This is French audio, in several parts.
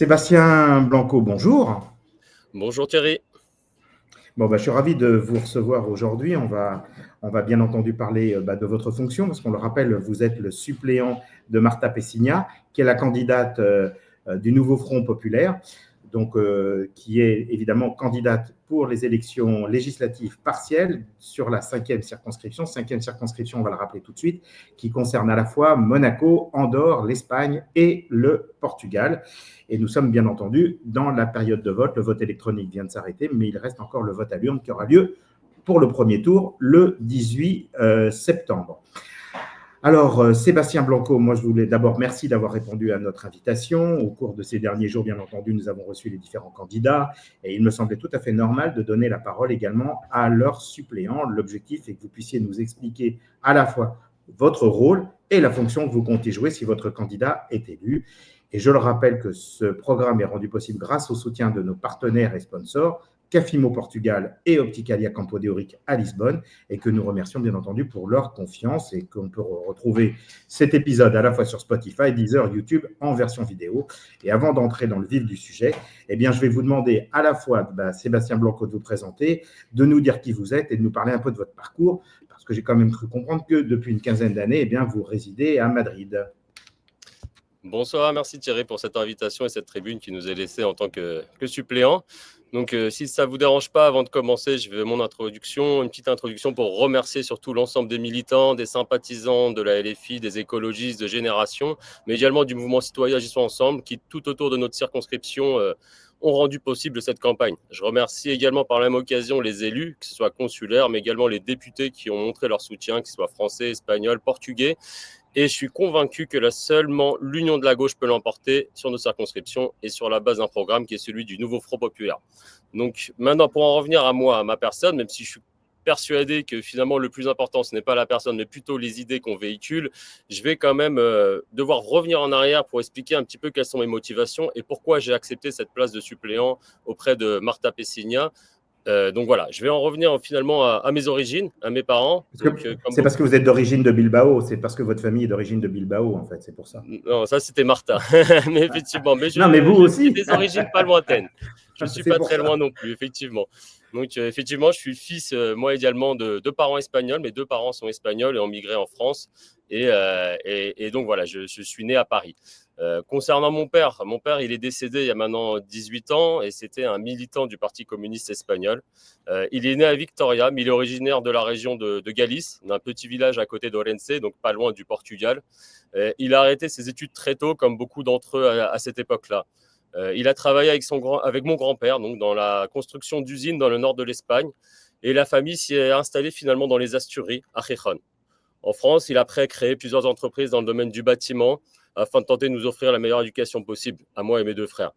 Sébastien Blanco, bonjour. Bonjour Thierry. Je suis ravi de vous recevoir aujourd'hui. On va bien entendu parler de votre fonction, parce qu'on le rappelle, vous êtes le suppléant de Marta Pessigna, qui est la candidate du nouveau Front populaire, qui est évidemment candidate pour les élections législatives partielles sur la cinquième circonscription. Cinquième circonscription, on va le rappeler tout de suite, qui concerne à la fois Monaco, Andorre, l'Espagne et le Portugal. Et nous sommes bien entendu dans la période de vote. Le vote électronique vient de s'arrêter, mais il reste encore le vote à l'urne qui aura lieu pour le premier tour le 18 septembre. Alors, Sébastien Blanco, moi je voulais d'abord merci d'avoir répondu à notre invitation. Au cours de ces derniers jours, bien entendu, nous avons reçu les différents candidats et il me semblait tout à fait normal de donner la parole également à leurs suppléants. L'objectif est que vous puissiez nous expliquer à la fois votre rôle et la fonction que vous comptez jouer si votre candidat est élu. Et je le rappelle que ce programme est rendu possible grâce au soutien de nos partenaires et sponsors, Cafimo Portugal et Opticalia Campo de Ourique à Lisbonne, et que nous remercions bien entendu pour leur confiance, et qu'on peut retrouver cet épisode à la fois sur Spotify, Deezer, YouTube en version vidéo. Et avant d'entrer dans le vif du sujet, je vais vous demander à la fois, Sébastien Blanco, de vous présenter, de nous dire qui vous êtes et de nous parler un peu de votre parcours, parce que j'ai quand même cru comprendre que depuis une quinzaine d'années, vous résidez à Madrid. Bonsoir, merci Thierry pour cette invitation et cette tribune qui nous est laissée en tant que suppléant. Donc si ça ne vous dérange pas, avant de commencer, je vais une petite introduction pour remercier surtout l'ensemble des militants, des sympathisants de la LFI, des écologistes de Génération, mais également du mouvement citoyen Agissons Ensemble qui tout autour de notre circonscription ont rendu possible cette campagne. Je remercie également par la même occasion les élus, que ce soit consulaires, mais également les députés qui ont montré leur soutien, que ce soit français, espagnol, portugais. Et je suis convaincu que seulement l'union de la gauche peut l'emporter sur nos circonscriptions et sur la base d'un programme qui est celui du nouveau Front populaire. Donc maintenant, pour en revenir à moi, à ma personne, même si je suis persuadé que finalement le plus important, ce n'est pas la personne, mais plutôt les idées qu'on véhicule, je vais quand même devoir revenir en arrière pour expliquer un petit peu quelles sont mes motivations et pourquoi j'ai accepté cette place de suppléant auprès de Marta Pessigna. Donc voilà, je vais en revenir finalement à mes origines, à mes parents. C'est parce que vous êtes d'origine de Bilbao, c'est parce que votre famille est d'origine de Bilbao, en fait, c'est pour ça. Non, ça c'était Martha. Mais effectivement, non, mais vous j'ai aussi. des origines pas lointaines. Je ne suis pas très ça. loin non plus, effectivement. Donc effectivement, je suis fils, moi également, de deux parents espagnols. Mes deux parents sont espagnols et ont migré en France. Et donc voilà, je suis né à Paris. Concernant mon père, il est décédé il y a maintenant 18 ans et c'était un militant du Parti communiste espagnol. Il est né à Victoria, mais il est originaire de la région de Galice, d'un petit village à côté d'Orense, donc pas loin du Portugal. Il a arrêté ses études très tôt, comme beaucoup d'entre eux à cette époque-là. Il a travaillé avec mon grand-père donc dans la construction d'usines dans le nord de l'Espagne et la famille s'y est installée finalement dans les Asturies, à Gijón. En France, il a après créé plusieurs entreprises dans le domaine du bâtiment afin de tenter de nous offrir la meilleure éducation possible, à moi et mes deux frères.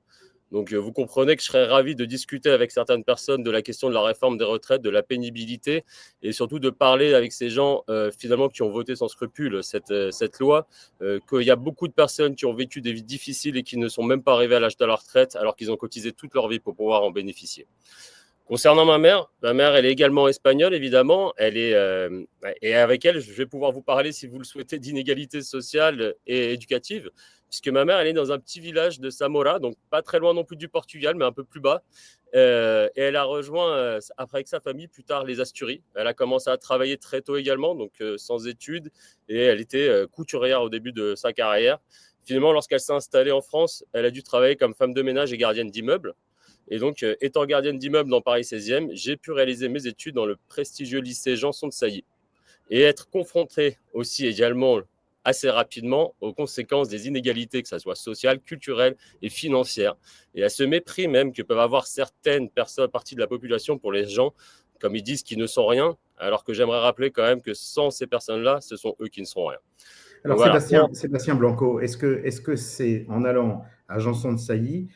Donc vous comprenez que je serais ravi de discuter avec certaines personnes de la question de la réforme des retraites, de la pénibilité et surtout de parler avec ces gens finalement qui ont voté sans scrupule cette loi, qu'il y a beaucoup de personnes qui ont vécu des vies difficiles et qui ne sont même pas arrivées à l'âge de la retraite alors qu'ils ont cotisé toute leur vie pour pouvoir en bénéficier. Concernant ma mère, elle est également espagnole, évidemment. Et avec elle, je vais pouvoir vous parler, si vous le souhaitez, d'inégalités sociales et éducatives, puisque ma mère, elle est dans un petit village de Zamora, donc pas très loin non plus du Portugal, mais un peu plus bas. Et elle a rejoint, après avec sa famille, plus tard les Asturies. Elle a commencé à travailler très tôt également, donc sans études, et elle était couturière au début de sa carrière. Finalement, lorsqu'elle s'est installée en France, elle a dû travailler comme femme de ménage et gardienne d'immeuble. Et donc, étant gardienne d'immeuble dans Paris 16e, j'ai pu réaliser mes études dans le prestigieux lycée Janson de Sailly et être confronté aussi également assez rapidement aux conséquences des inégalités, que ce soit sociales, culturelles et financières, et à ce mépris même que peuvent avoir certaines personnes, parties de la population pour les gens, comme ils disent, qui ne sont rien, alors que j'aimerais rappeler quand même que sans ces personnes-là, ce sont eux qui ne sont rien. Alors, voilà. Sébastien Blanco, est-ce que c'est en allant à Janson de Sailly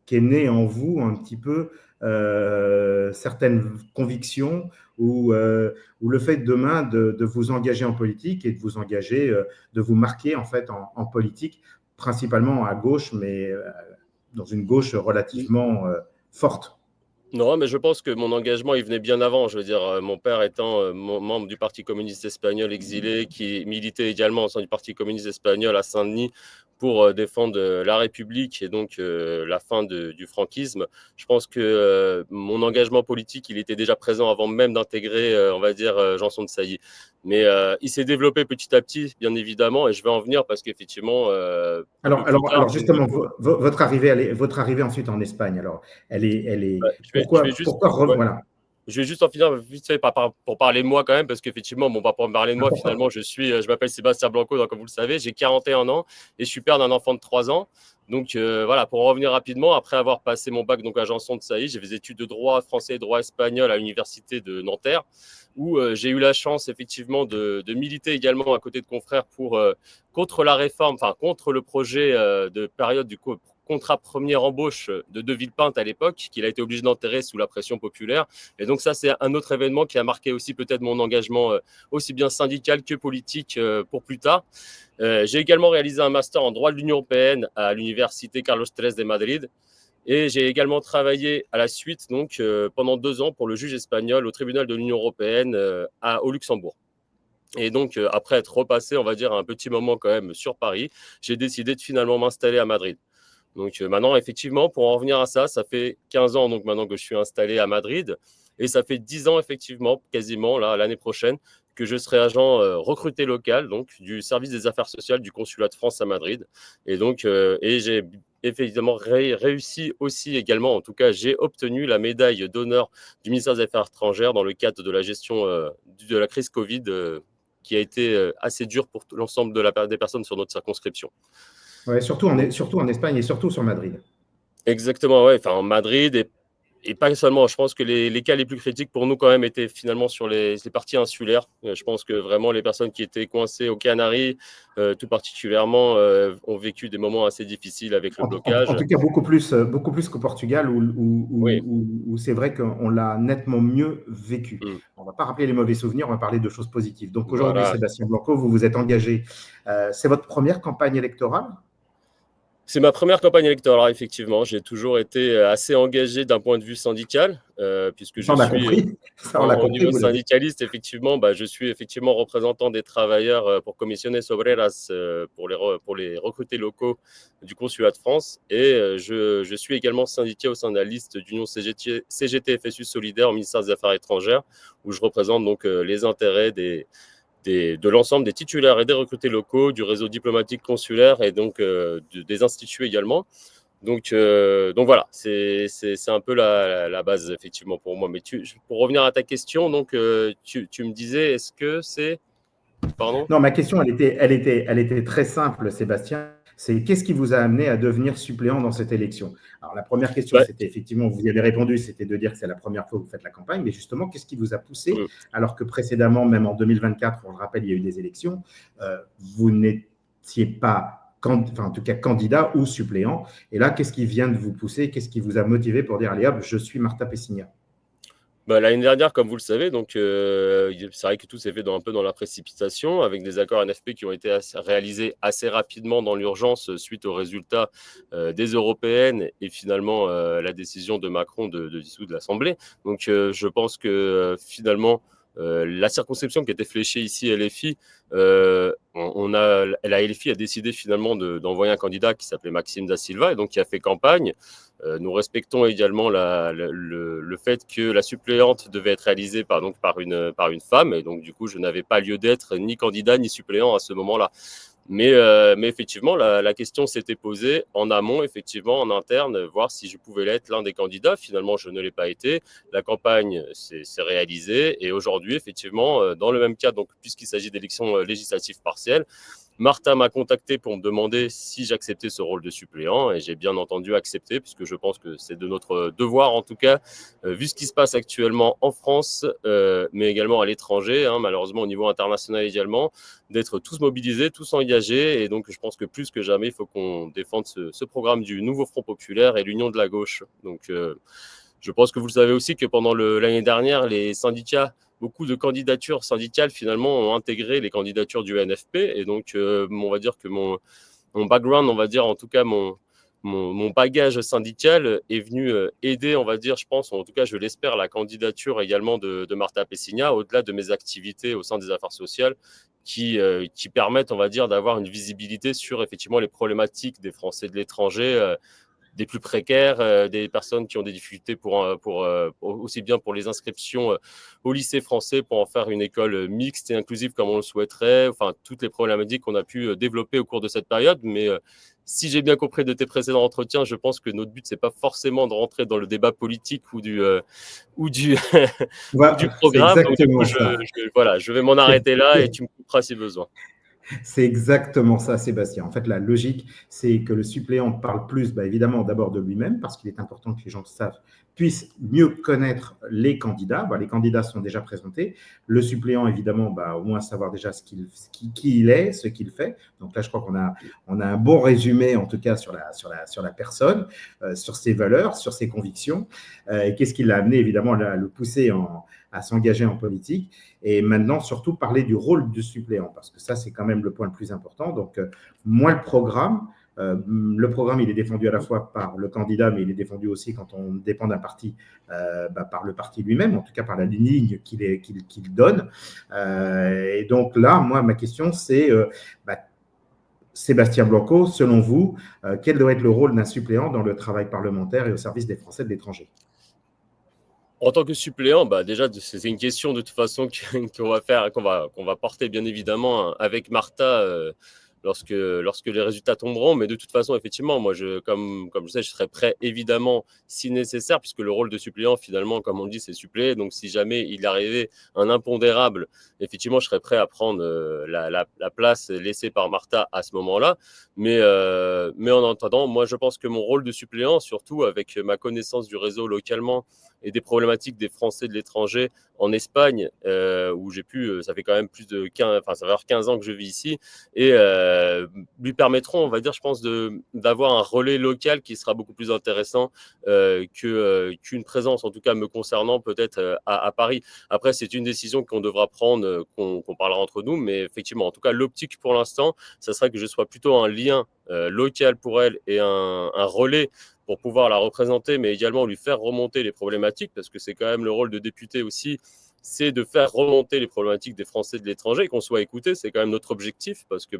qu'est né en vous un petit peu certaines convictions ou le fait demain de vous engager en politique et de vous engager, de vous marquer en fait en politique, principalement à gauche, mais dans une gauche relativement forte? Non, mais je pense que mon engagement, il venait bien avant. Je veux dire, mon père étant membre du Parti communiste espagnol exilé, qui militait également au sein du Parti communiste espagnol à Saint-Denis pour défendre la République et donc la fin du franquisme. Je pense que mon engagement politique, il était déjà présent avant même d'intégrer, on va dire, Janson de Sailly. Mais il s'est développé petit à petit, bien évidemment, et je vais en venir parce qu'effectivement, un peu plus tard, Alors donc du justement, coup, votre arrivée ensuite en Espagne, alors, je vais juste, ouais, voilà, je vais juste en finir vite fait pour parler de moi quand même, parce qu'effectivement, bon, pour parler de moi, important. finalement, je m'appelle Sébastien Blanco, donc, comme vous le savez, j'ai 41 ans et je suis père d'un enfant de 3 ans. Donc voilà, pour en revenir rapidement, après avoir passé mon bac donc à Janson de Sailly, j'ai fait des études de droit français et droit espagnol à l'université de Nanterre, où j'ai eu la chance effectivement de militer également à côté de confrères pour contre la réforme, enfin contre le projet de période du contrat première embauche de Villepinte à l'époque, qu'il a été obligé d'enterrer sous la pression populaire. Et donc ça, c'est un autre événement qui a marqué aussi peut-être mon engagement aussi bien syndical que politique pour plus tard. J'ai également réalisé un master en droit de l'Union européenne à l'université Carlos III de Madrid. Et j'ai également travaillé à la suite, donc, pendant 2 ans pour le juge espagnol au tribunal de l'Union européenne au Luxembourg. Et donc, après être repassé, on va dire, un petit moment quand même sur Paris, j'ai décidé de finalement m'installer à Madrid. Donc maintenant, effectivement, pour en revenir à ça, ça fait 15 ans donc maintenant que je suis installé à Madrid et ça fait 10 ans effectivement, quasiment là l'année prochaine, que je serai agent recruté local donc du service des affaires sociales du consulat de France à Madrid. Et donc j'ai effectivement réussi aussi également, en tout cas j'ai obtenu la médaille d'honneur du ministère des Affaires étrangères dans le cadre de la gestion de la crise Covid qui a été assez dure pour l'ensemble des personnes sur notre circonscription. Ouais, surtout en Espagne et surtout sur Madrid. Exactement, ouais. Enfin, en Madrid et pas seulement. Je pense que les cas les plus critiques pour nous, quand même, étaient finalement sur les parties insulaires. Je pense que vraiment, les personnes qui étaient coincées aux Canaries, tout particulièrement, ont vécu des moments assez difficiles avec le En blocage. tout cas, beaucoup plus qu'au Portugal, Oui. où c'est vrai qu'on l'a nettement mieux vécu. Mm. On ne va pas rappeler les mauvais souvenirs, on va parler de choses positives. Donc aujourd'hui, Voilà. Sébastien Blanco, vous vous êtes engagé. C'est votre première campagne électorale? C'est ma première campagne électorale, effectivement. J'ai toujours été assez engagé d'un point de vue syndical, puisque Ça, je on l'a suis compris. Ça, on l'a au compris, niveau vous l'avez. syndicaliste, effectivement, je suis effectivement représentant des travailleurs pour Comisiones Obreras, pour les recrutés locaux du Consulat de France. Et je suis également syndiqué au sein de la liste d'Union CGT FSU Solidaire au ministère des Affaires étrangères, où je représente donc les intérêts de l'ensemble des titulaires et des recrutés locaux, du réseau diplomatique consulaire et donc des instituts également. Donc voilà, c'est un peu la base effectivement pour moi. Mais pour revenir à ta question, donc tu me disais, est-ce que c'est... Pardon? Non, ma question, elle était très simple, Sébastien. C'est qu'est-ce qui vous a amené à devenir suppléant dans cette élection? Alors, la première question, Bah, c'était effectivement, vous y avez répondu, c'était de dire que c'est la première fois que vous faites la campagne. Mais justement, qu'est-ce qui vous a poussé, alors que précédemment, même en 2024, on le rappelle, il y a eu des élections, vous n'étiez pas, enfin, en tout cas, candidat ou suppléant. Et là, qu'est-ce qui vient de vous pousser? Qu'est-ce qui vous a motivé pour dire, allez hop, je suis Marta Pessigna? L'année dernière, comme vous le savez, donc c'est vrai que tout s'est fait un peu dans la précipitation, avec des accords NFP qui ont été réalisés assez rapidement dans l'urgence suite aux résultats des européennes et finalement la décision de Macron de dissoudre l'Assemblée. Donc je pense que finalement la circonscription qui était fléchée ici, LFI, la LFI a décidé finalement d'envoyer un candidat qui s'appelait Maxime Da Silva et donc qui a fait campagne. Nous respectons également le fait que la suppléante devait être réalisée par une femme, et donc du coup, je n'avais pas lieu d'être ni candidat ni suppléant à ce moment-là. Mais effectivement, la question s'était posée en amont, effectivement, en interne, voir si je pouvais l'être l'un des candidats. Finalement, je ne l'ai pas été. La campagne s'est réalisée, et aujourd'hui, effectivement, dans le même cadre, donc puisqu'il s'agit d'élections législatives partielles, Martha m'a contacté pour me demander si j'acceptais ce rôle de suppléant, et j'ai bien entendu accepté, puisque je pense que c'est de notre devoir, en tout cas, vu ce qui se passe actuellement en France, mais également à l'étranger, hein, malheureusement au niveau international également, d'être tous mobilisés, tous engagés. Et donc je pense que plus que jamais, il faut qu'on défende ce programme du nouveau Front populaire et l'union de la gauche. Donc je pense que vous le savez aussi que pendant l'année dernière, les syndicats, beaucoup de candidatures syndicales finalement ont intégré les candidatures du NFP. Et donc, on va dire que mon background, on va dire en tout cas mon bagage syndical est venu aider, on va dire, je pense, ou en tout cas, je l'espère, la candidature également de Marta Pessina, au-delà de mes activités au sein des affaires sociales, qui permettent, on va dire, d'avoir une visibilité sur effectivement les problématiques des Français de l'étranger, des plus précaires, des personnes qui ont des difficultés aussi bien pour les inscriptions au lycée français, pour en faire une école mixte et inclusive comme on le souhaiterait, enfin toutes les problématiques qu'on a pu développer au cours de cette période. Mais si j'ai bien compris de tes précédents entretiens, je pense que notre but, c'est pas forcément de rentrer dans le débat politique ou du, ou du Voilà, c'est programme. Donc du coup, exactement ça. voilà, je vais m'en arrêter là et tu me couperas si besoin. C'est exactement ça, Sébastien. En fait, la logique, c'est que le suppléant parle plus, évidemment, d'abord de lui-même, parce qu'il est important que les gens le savent, puissent mieux connaître les candidats. Les candidats sont déjà présentés. Le suppléant, évidemment, au moins savoir déjà qui il est, ce qu'il fait. Donc là, je crois qu'on a un bon résumé, en tout cas, sur la personne, sur ses valeurs, sur ses convictions, et qu'est-ce qui l'a amené, évidemment, à le pousser à s'engager en politique. Et maintenant, surtout, parler du rôle du suppléant, parce que ça, c'est quand même le point le plus important. Donc, moi, le programme, il est défendu à la fois par le candidat, mais il est défendu aussi quand on dépend d'un parti, par le parti lui-même, en tout cas par la ligne qu'il donne. Et donc là, moi, ma question, c'est, Sébastien Blanco, selon vous, quel doit être le rôle d'un suppléant dans le travail parlementaire et au service des Français de l'étranger? En tant que suppléant, déjà, c'est une question de toute façon qu'on va porter bien évidemment avec Martha lorsque les résultats tomberont. Mais de toute façon, effectivement, moi, comme je sais, je serai prêt évidemment si nécessaire, puisque le rôle de suppléant, finalement, comme on dit, c'est suppléer. Donc, si jamais il arrivait un impondérable, effectivement, je serais prêt à prendre la place laissée par Martha à ce moment-là. Mais en attendant, moi, je pense que mon rôle de suppléant, surtout avec ma connaissance du réseau localement, et des problématiques des Français de l'étranger en Espagne, où ça fait quand même plus de 15, ça va faire 15 ans que je vis ici, et lui permettront, on va dire, je pense, d'avoir un relais local qui sera beaucoup plus intéressant qu'une présence, en tout cas me concernant, peut-être à Paris. Après, c'est une décision qu'on devra prendre, qu'on parlera entre nous, mais effectivement, en tout cas, l'optique pour l'instant, ça serait que je sois plutôt un lien local pour elle et un relais pour pouvoir la représenter, mais également lui faire remonter les problématiques, parce que c'est quand même le rôle de député aussi, c'est de faire remonter les problématiques des Français de l'étranger, qu'on soit écouté, c'est quand même notre objectif, parce que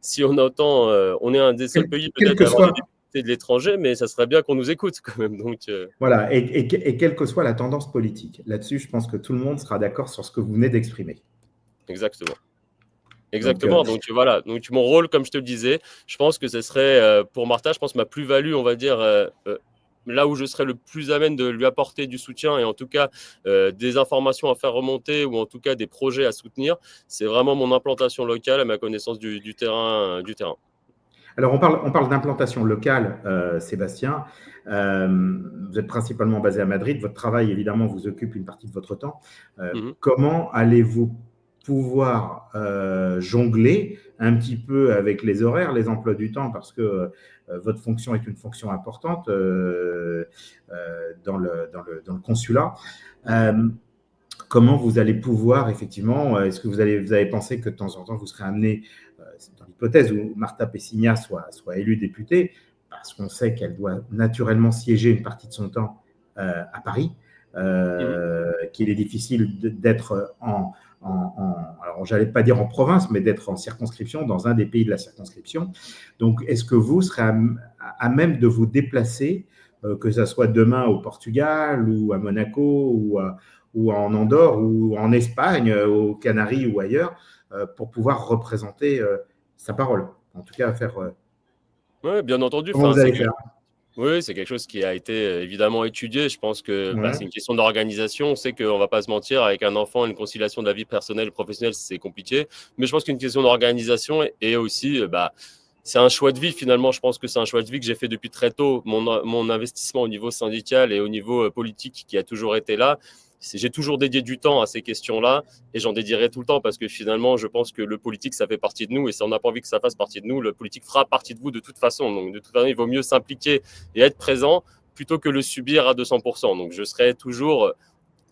si on entend, on est un des seuls pays Quel peut-être que à avoir des soit, députés de l'étranger, mais ça serait bien qu'on nous écoute quand même. Donc, voilà, et quelle que soit la tendance politique. Là-dessus, je pense que tout le monde sera d'accord sur ce que vous venez d'exprimer. exactement. Donc, Exactement. Donc voilà. Donc mon rôle, comme je te le disais, je pense que ce serait pour Martha, je pense ma plus-value, on va dire, là où je serais le plus à même de lui apporter du soutien et en tout cas des informations à faire remonter ou en tout cas des projets à soutenir, c'est vraiment mon implantation locale et ma connaissance du terrain. alors, on parle d'implantation locale, Sébastien. Vous êtes principalement basé à Madrid. Votre travail, évidemment, vous occupe une partie de votre temps. Mhm. Comment allez-vous pouvoir jongler un petit peu avec les horaires, les emplois du temps, parce que votre fonction est une fonction importante dans le consulat. Comment vous allez pouvoir, effectivement, est-ce que vous avez pensé que de temps en temps, vous serez amené, dans l'hypothèse où Marta Pessina soit élue députée, parce qu'on sait qu'elle doit naturellement siéger une partie de son temps à Paris, Mhm. qu'il est difficile d'être alors j'allais pas dire en province, mais d'être en circonscription, dans un des pays de la circonscription. Donc, est-ce que vous serez à même de vous déplacer, que ce soit demain au Portugal ou à Monaco ou en Andorre ou en Espagne, aux Canaries ou ailleurs, pour pouvoir représenter sa parole. En tout cas, faire. Ouais, bien entendu. Comment Enfin, vous allez faire? oui, c'est quelque chose qui a été évidemment étudié. Je pense que Ouais. c'est une question d'organisation. On sait qu'on ne va pas se mentir, avec un enfant, une conciliation de la vie personnelle et professionnelle, c'est compliqué. Mais je pense qu'une question d'organisation et aussi, c'est un choix de vie finalement. Je pense que c'est un choix de vie que j'ai fait depuis très tôt. Mon investissement au niveau syndical et au niveau politique qui a toujours été là. J'ai toujours dédié du temps à ces questions-là et j'en dédierai tout le temps parce que finalement, je pense que le politique, ça fait partie de nous et si on n'a pas envie que ça fasse partie de nous, le politique fera partie de vous de toute façon. Donc, de toute façon, il vaut mieux s'impliquer et être présent plutôt que le subir à 200%. Donc, je serai toujours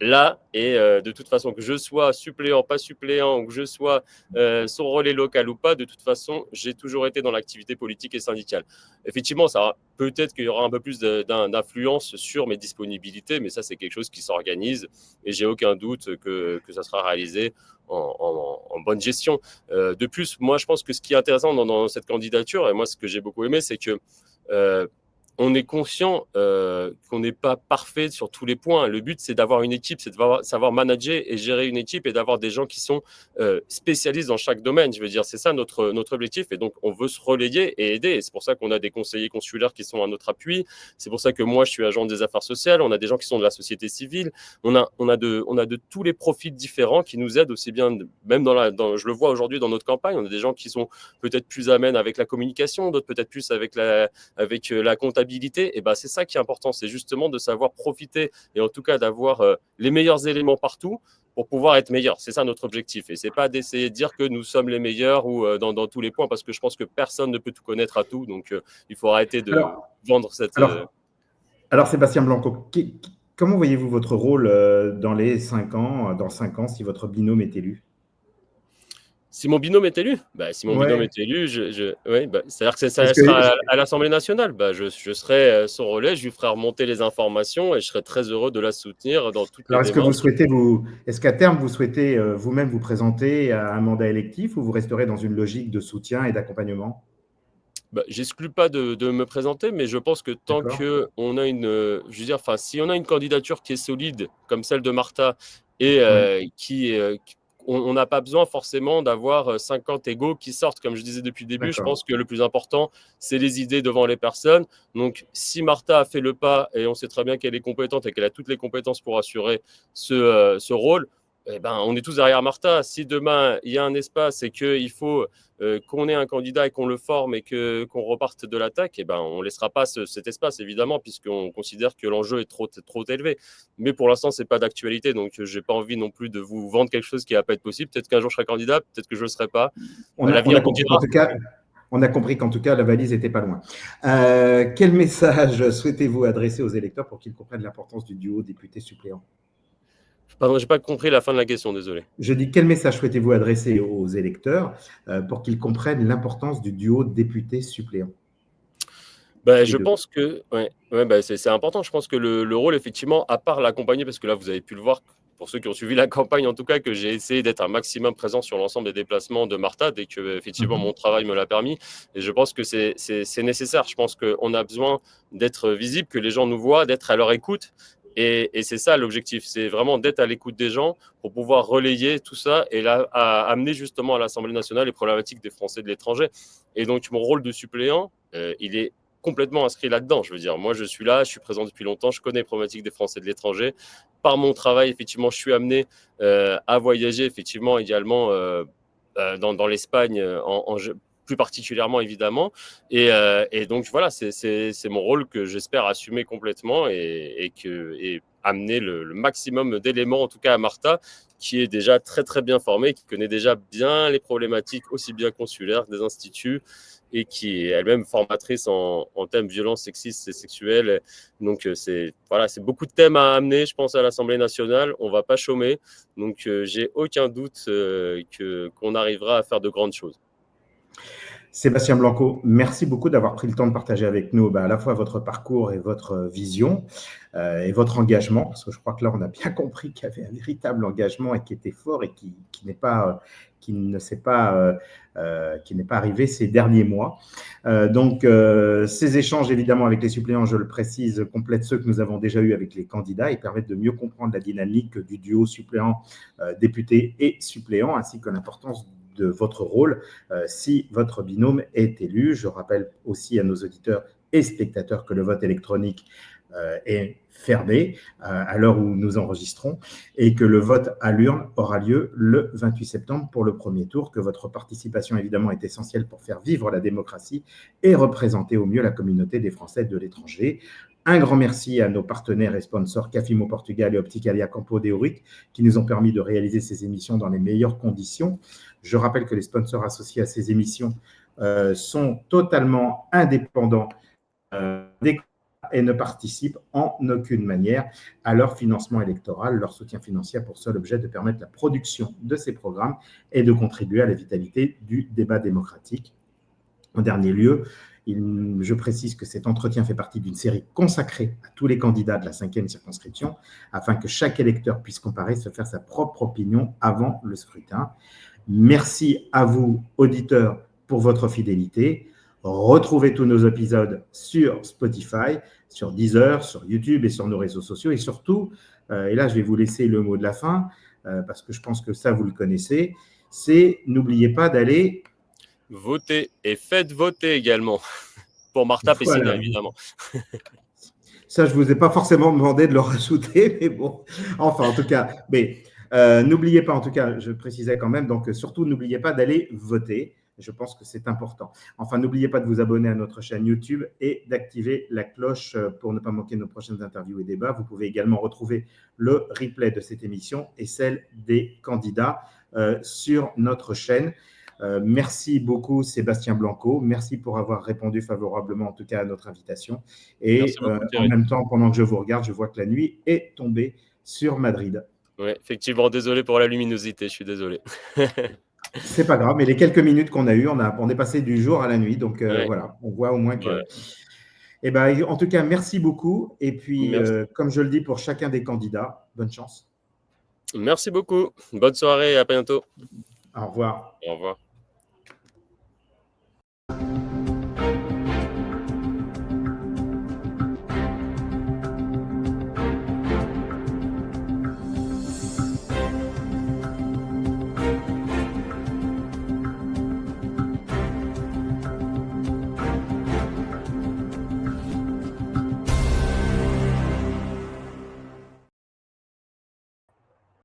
là, et de toute façon, que je sois suppléant, pas suppléant, ou que je sois son relais local ou pas, de toute façon, j'ai toujours été dans l'activité politique et syndicale. Effectivement, ça peut-être qu'il y aura un peu plus d'influence sur mes disponibilités, mais ça, c'est quelque chose qui s'organise et j'ai aucun doute que ça sera réalisé en bonne gestion. De plus, moi, je pense que ce qui est intéressant dans cette candidature, et moi, ce que j'ai beaucoup aimé, c'est que on est conscient qu'on n'est pas parfait sur tous les points. Le but, c'est d'avoir une équipe, c'est de savoir manager et gérer une équipe et d'avoir des gens qui sont spécialistes dans chaque domaine. Je veux dire, c'est ça notre objectif. Et donc, on veut se relayer et aider. Et c'est pour ça qu'on a des conseillers consulaires qui sont à notre appui. C'est pour ça que moi, je suis agent des affaires sociales. On a des gens qui sont de la société civile. On a de tous les profils différents qui nous aident aussi bien, même je le vois aujourd'hui dans notre campagne. On a des gens qui sont peut-être plus amènes avec la communication, d'autres peut-être plus avec la comptabilité. Et ben, c'est ça qui est important, c'est justement de savoir profiter et en tout cas d'avoir les meilleurs éléments partout pour pouvoir être meilleur. C'est ça notre objectif. Et c'est pas d'essayer de dire que nous sommes les meilleurs ou dans tous les points, parce que je pense que personne ne peut tout connaître à tout. Donc, il faut arrêter de vendre cette... Alors, Sébastien Blanco, comment voyez-vous votre rôle dans les 5 ans, dans 5 ans, si votre binôme est élu? Si mon binôme est élu, Ouais, c'est-à-dire que ça parce que sera à l'Assemblée nationale. Je serai son relais, je lui ferai remonter les informations et je serai très heureux de la soutenir dans toutes les alors, démarches. est-ce qu'à terme, vous souhaitez vous-même vous présenter à un mandat électif ou vous resterez dans une logique de soutien et d'accompagnement? J'exclus pas de me présenter, mais je pense que tant D'accord. qu'on a je veux dire, enfin, si on a une candidature qui est solide, comme celle de Martha, et Oui, on n'a pas besoin forcément d'avoir 50 égaux qui sortent. Comme je disais depuis le début, je d'accord. pense que le plus important, c'est les idées devant les personnes. Donc, si Martha a fait le pas, et on sait très bien qu'elle est compétente et qu'elle a toutes les compétences pour assurer ce rôle, eh ben, on est tous derrière Martha. Si demain, il y a un espace et qu'il faut qu'on ait un candidat et qu'on le forme et qu'on reparte de l'attaque, eh ben, on ne laissera pas cet espace, évidemment, puisqu'on considère que l'enjeu est trop élevé. Mais pour l'instant, ce n'est pas d'actualité, donc je n'ai pas envie non plus de vous vendre quelque chose qui ne va pas être possible. Peut-être qu'un jour, je serai candidat, peut-être que je ne le serai pas. On a L'avenir nous compris qu'en dira. tout cas, la valise n'était pas loin. Quel message souhaitez-vous adresser aux électeurs pour qu'ils comprennent l'importance du duo député-suppléant? Pardon, je n'ai pas compris la fin de la question, désolé. Je dis, quel message souhaitez-vous adresser aux électeurs pour qu'ils comprennent l'importance du duo député-suppléant? Les Je deux. pense que c'est important. Je pense que le rôle, effectivement, à part l'accompagner, parce que là, vous avez pu le voir, pour ceux qui ont suivi la campagne, en tout cas, que j'ai essayé d'être un maximum présent sur l'ensemble des déplacements de Martha, dès que, effectivement, mon travail me l'a permis. Et je pense que c'est nécessaire. Je pense qu'on a besoin d'être visible, que les gens nous voient, d'être à leur écoute. Et c'est ça l'objectif, c'est vraiment d'être à l'écoute des gens pour pouvoir relayer tout ça et là, amener justement à l'Assemblée nationale les problématiques des Français de l'étranger. Et donc, mon rôle de suppléant, il est complètement inscrit là-dedans. Je veux dire, moi, je suis là, je suis présent depuis longtemps, je connais les problématiques des Français de l'étranger. Par mon travail, effectivement, je suis amené à voyager, effectivement, également dans l'Espagne, plus particulièrement, évidemment. Et donc, voilà, c'est mon rôle que j'espère assumer complètement et amener le maximum d'éléments, en tout cas à Martha, qui est déjà très, très bien formée, qui connaît déjà bien les problématiques, aussi bien consulaires que des instituts, et qui est elle-même formatrice en thèmes violences sexistes et sexuelles. Donc, c'est beaucoup de thèmes à amener, je pense, à l'Assemblée nationale. On ne va pas chômer. Donc, j'ai aucun doute qu'on arrivera à faire de grandes choses. Sébastien Blanco, merci beaucoup d'avoir pris le temps de partager avec nous à la fois votre parcours et votre vision et votre engagement, parce que je crois que là, on a bien compris qu'il y avait un véritable engagement et qui était fort et qui n'est pas, qui n'est pas arrivé ces derniers mois. Ces échanges, évidemment, avec les suppléants, je le précise, complètent ceux que nous avons déjà eus avec les candidats et permettent de mieux comprendre la dynamique du duo suppléant, député et suppléant, ainsi que l'importance de votre rôle si votre binôme est élu. Je rappelle aussi à nos auditeurs et spectateurs que le vote électronique est fermé à l'heure où nous enregistrons et que le vote à l'urne aura lieu le 28 septembre pour le premier tour, que votre participation évidemment est essentielle pour faire vivre la démocratie et représenter au mieux la communauté des Français de l'étranger. Un grand merci à nos partenaires et sponsors Cafimo Portugal et Opticalia Campo de Ourique qui nous ont permis de réaliser ces émissions dans les meilleures conditions. Je rappelle que les sponsors associés à ces émissions sont totalement indépendants des et ne participent en aucune manière à leur financement électoral. Leur soutien financier a pour seul objet de permettre la production de ces programmes et de contribuer à la vitalité du débat démocratique. En dernier lieu, je précise que cet entretien fait partie d'une série consacrée à tous les candidats de la 5e circonscription, afin que chaque électeur puisse comparer, se faire sa propre opinion avant le scrutin. Merci à vous, auditeurs, pour votre fidélité. Retrouvez tous nos épisodes sur Spotify, sur Deezer, sur YouTube et sur nos réseaux sociaux. Et surtout, et là je vais vous laisser le mot de la fin, parce que je pense que ça vous le connaissez, c'est n'oubliez pas d'aller voter et faites voter également pour Marta Pessina, voilà, évidemment. Ça, je ne vous ai pas forcément demandé de le rajouter, mais bon, enfin, en tout cas, mais n'oubliez pas, en tout cas, je précisais quand même, donc surtout, n'oubliez pas d'aller voter. Je pense que c'est important. Enfin, n'oubliez pas de vous abonner à notre chaîne YouTube et d'activer la cloche pour ne pas manquer nos prochaines interviews et débats. Vous pouvez également retrouver le replay de cette émission et celle des candidats sur notre chaîne. Merci beaucoup, Sébastien Blanco. Merci pour avoir répondu favorablement, en tout cas, à notre invitation. Et en même temps, pendant que je vous regarde, je vois que la nuit est tombée sur Madrid. Oui, effectivement, désolé pour la luminosité, je suis désolé. C'est pas grave, mais les quelques minutes qu'on a eues, on est passé du jour à la nuit. Donc voilà, on voit au moins que… Ouais. Eh ben, en tout cas, merci beaucoup. Et puis, comme je le dis pour chacun des candidats, bonne chance. Merci beaucoup. Bonne soirée et à bientôt. Au revoir. Au revoir.